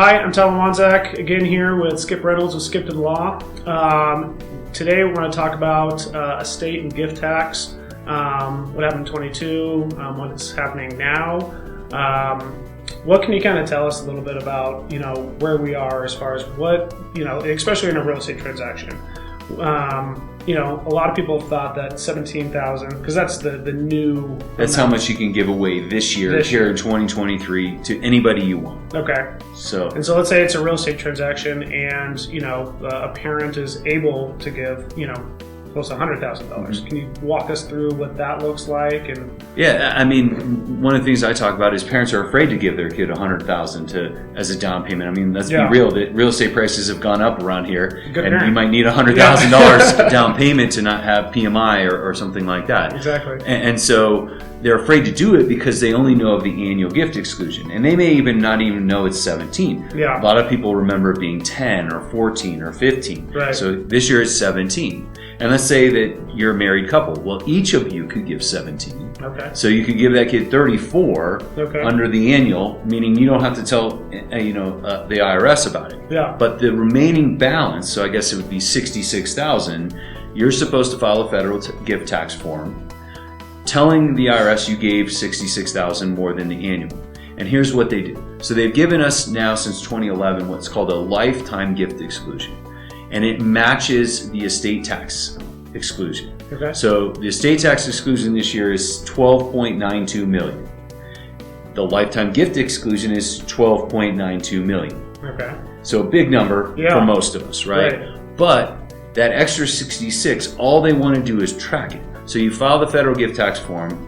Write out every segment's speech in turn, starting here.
Hi, I'm Tom Wanzeck, again here with Skipton Reynolds with Skipton Law. Today we're going to talk about estate and gift tax, what happened in 22, what's happening now. What can you kind of tell us a little bit about, where we are as far as what, especially in a real estate transaction? A lot of people have thought that $17,000, because that's the new. That's how much you can give away this year in 2023 to anybody you want. Okay. So let's say it's a real estate transaction, and a parent is able to give close to $100,000. Mm-hmm. Can you walk us through what that looks like? And yeah, I mean, one of the things I talk about is parents are afraid to give their kid $100,000 as a down payment. I mean, let's be real. The real estate prices have gone up around here, you might need $100,000 down payment to not have PMI or something like that. Exactly. And so they're afraid to do it because they only know of the annual gift exclusion, and they may not even know it's 17. Yeah. A lot of people remember it being 10 or 14 or 15. Right. So this year it's 17. And let's say that you're a married couple. Well, each of you could give 17. Okay. So you could give that kid 34 under the annual, meaning you don't have to tell the IRS about it. Yeah. But the remaining balance, so I guess it would be $66,000, you're supposed to file a federal gift tax form telling the IRS you gave $66,000 more than the annual. And here's what they do. So they've given us now since 2011 what's called a lifetime gift exclusion. And it matches the estate tax exclusion. Okay. So the estate tax exclusion this year is $12.92 million. The lifetime gift exclusion is $12.92 million. Okay. So a big number for most of us, right? But that extra 66, all they want to do is track it. So you file the federal gift tax form,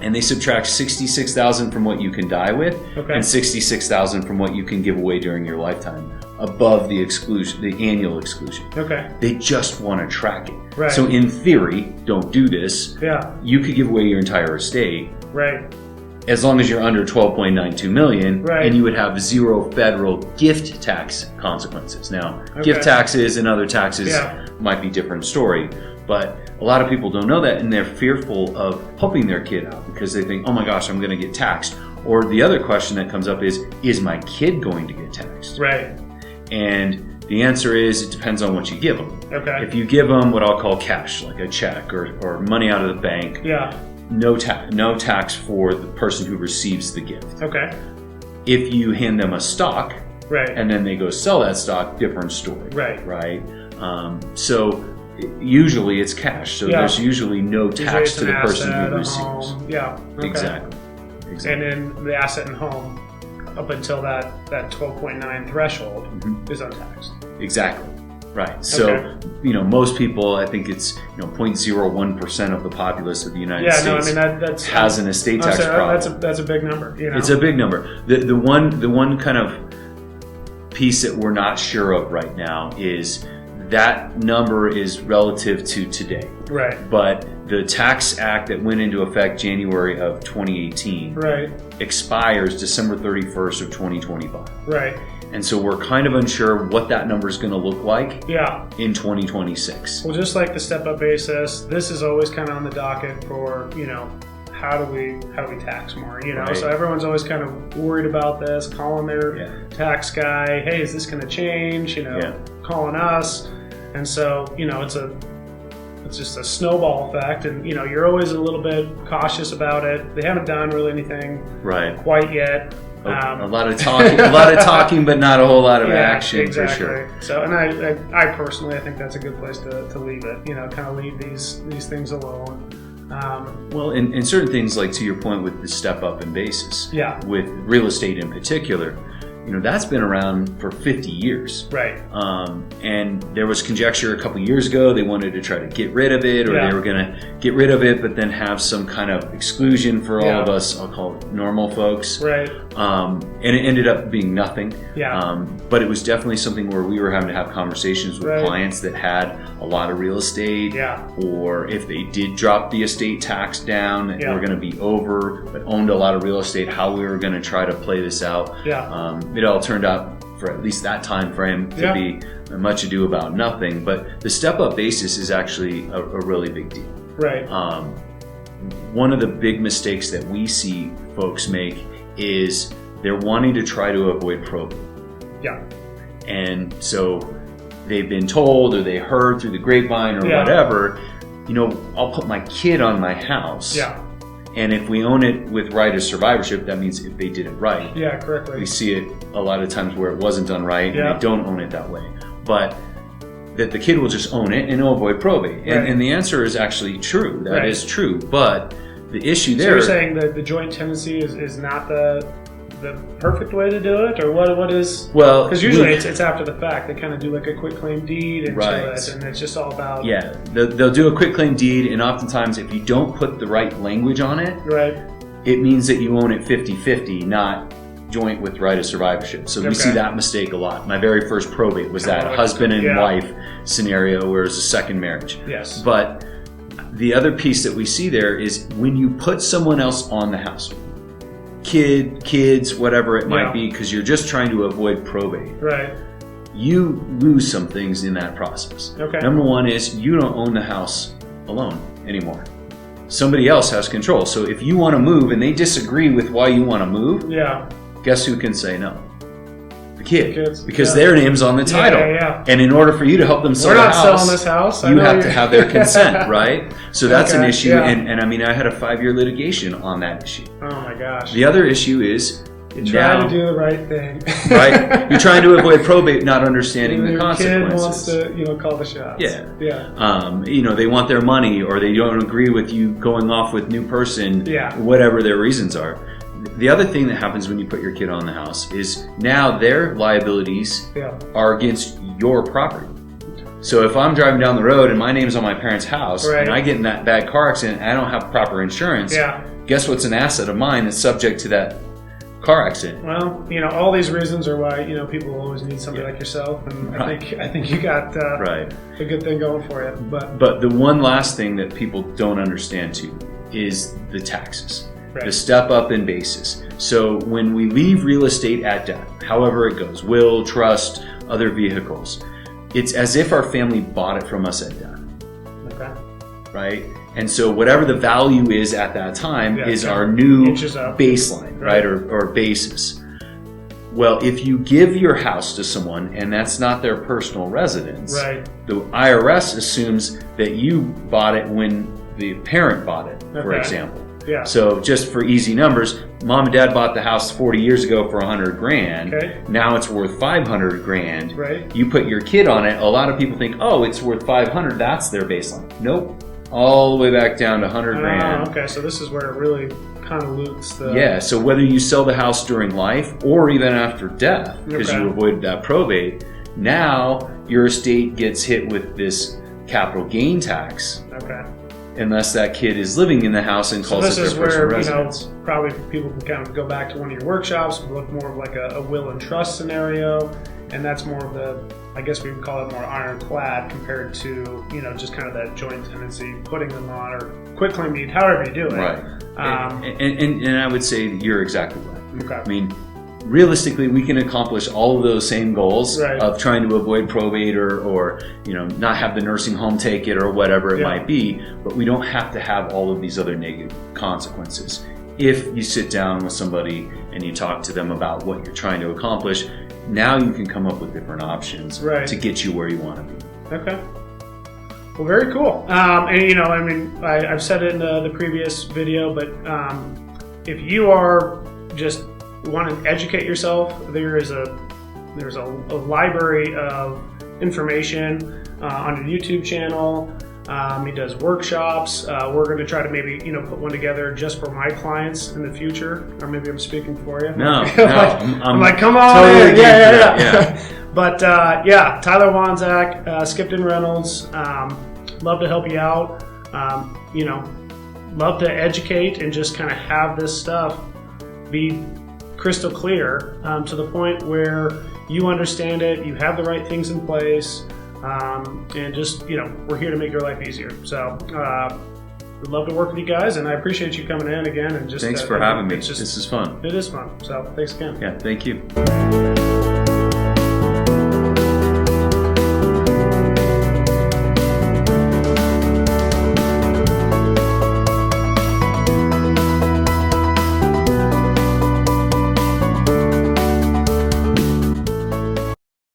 and they subtract $66,000 from what you can die with, and $66,000 from what you can give away during your lifetime, above the exclusion, the annual exclusion. Okay. They just want to track it. Right. So in theory, don't do this. Yeah. You could give away your entire estate. Right. As long as you're under $12.92 million, and you would have zero federal gift tax consequences. Now, gift taxes and other taxes might be a different story, but a lot of people don't know that, and they're fearful of helping their kid out because they think, oh my gosh, I'm going to get taxed. Or the other question that comes up is my kid going to get taxed? Right. And the answer is, it depends on what you give them. Okay. If you give them what I'll call cash, like a check or money out of the bank, no tax for the person who receives the gift. Okay. If you hand them a stock, and then they go sell that stock, different story. Right. So usually it's cash, so there's usually no tax to the person who receives. Exactly. And then the asset and home, up until that 12.9 threshold, is untaxed. Exactly. Right. So, most people, I think it's 0.01% of the populace of the United States that's has an estate tax problem. That's a big number. It's a big number. The one kind of piece that we're not sure of right now is that number is relative to today. Right. But the Tax Act that went into effect January of 2018 expires December 31st of 2025. Right. And so we're kind of unsure what that number is going to look like in 2026. Well, just like the step-up basis, this is always kind of on the docket for, how do we tax more? So everyone's always kind of worried about this, calling their tax guy, hey, is this going to change? Calling us. And so, it's just a snowball effect, and you're always a little bit cautious about it. They haven't done really anything quite yet. A lot of talking, but not a whole lot of action for sure. So, and I personally, I think that's a good place to leave it. Kind of leave these things alone. Well, and certain things, like to your point with the step up in basis, with real estate in particular, that's been around for 50 years. Right. And there was conjecture a couple years ago they wanted to try to get rid of it, or they were going to get rid of it, but then have some kind of exclusion for all of us, I'll call it normal folks. Right. And it ended up being nothing. Yeah. But it was definitely something where we were having to have conversations with clients that had a lot of real estate, or if they did drop the estate tax down, we're going to be over, but owned a lot of real estate, how we were going to try to play this out. It all turned out, for at least that time frame, to be much ado about nothing. But the step-up basis is actually a really big deal. Right. One of the big mistakes that we see folks make is they're wanting to try to avoid probate. Yeah. And so they've been told, or they heard through the grapevine or whatever, you know, I'll put my kid on my house. Yeah. And if we own it with right of survivorship, that means if they did it right. Yeah, correctly. We see it a lot of times where it wasn't done right and they don't own it that way. But that the kid will just own it and it'll avoid probate. And the answer is actually true. That is true. But the issue there... So you're saying that the joint tenancy is not the perfect way to do it? Or what is... Well... Because usually it's after the fact. They kind of do like a quick claim deed into it, and it's just all about... Yeah, they'll do a quick claim deed, and oftentimes if you don't put the right language on it, it means that you own it 50-50, not joint with right of survivorship. So we see that mistake a lot. My very first probate was that husband and wife scenario where it's a second marriage. Yes. But the other piece that we see there is when you put someone else on the house, kids, whatever it might be, because you're just trying to avoid probate. Right. You lose some things in that process. Okay. Number one is you don't own the house alone anymore. Somebody else has control. So if you want to move and they disagree with why you want to move, guess who can say no? The kid. Kids. Because their name's on the title. And in order for you to help them sell the house, we're not selling this house. You have to have their consent, right? So that's an issue. And I mean, I had a 5-year litigation on that issue. Oh my gosh. The other issue is you're trying to do the right thing. Right? You're trying to avoid probate, not understanding the consequences. Your kid wants to, call the shots. Yeah. They want their money, or they don't agree with you going off with new person, whatever their reasons are. The other thing that happens when you put your kid on the house is now their liabilities are against your property. So if I'm driving down the road and my name's on my parents' house and I get in that bad car accident and I don't have proper insurance, guess what's an asset of mine that's subject to that car accident? Well, all these reasons are why people always need somebody like yourself, and I think you got a good thing going for you. But the one last thing that people don't understand too is the taxes. The step up in basis. So when we leave real estate at death, however it goes, will, trust, other vehicles, it's as if our family bought it from us at death. Right? And so whatever the value is at that time is our new baseline, right? Or basis. Well, if you give your house to someone and that's not their personal residence, the IRS assumes that you bought it when the parent bought it, for example. So just for easy numbers, mom and dad bought the house 40 years ago for $100,000. Now it's worth $500,000. You put your kid on it. A lot of people think, oh, it's worth $500,000. That's their baseline. Nope. All the way back down to $100,000. Okay, so this is where it really kind of loops the... So whether you sell the house during life or even after death, because you avoided that probate, now your estate gets hit with this capital gain tax. Unless that kid is living in the house and calls it their personal residence. This is where, probably people can kind of go back to one of your workshops, look more of like a will and trust scenario, and that's more of the, I guess we would call it more ironclad compared to, just kind of that joint tenancy, putting them on, or quit claim deed, however you do it. And I would say that you're exactly right. I mean, realistically, we can accomplish all of those same goals of trying to avoid probate or not have the nursing home take it or whatever it might be, but we don't have to have all of these other negative consequences. If you sit down with somebody and you talk to them about what you're trying to accomplish, now you can come up with different options to get you where you want to be. Okay. Well, very cool. And I've said it in the previous video, but if you are just want to educate yourself, there's a library of information on your YouTube channel. He does workshops. We're going to try to maybe put one together just for my clients in the future, or maybe I'm speaking for you. No, I'm like, come on, totally yeah. But Tyler Wanzeck, Skipton Reynolds. Love to help you out. Love to educate and just kind of have this stuff be crystal clear to the point where you understand it, you have the right things in place, and just we're here to make your life easier. So we'd love to work with you guys, and I appreciate you coming in again. And just thanks for having me. This is fun. It is fun. So thanks again. Yeah, thank you.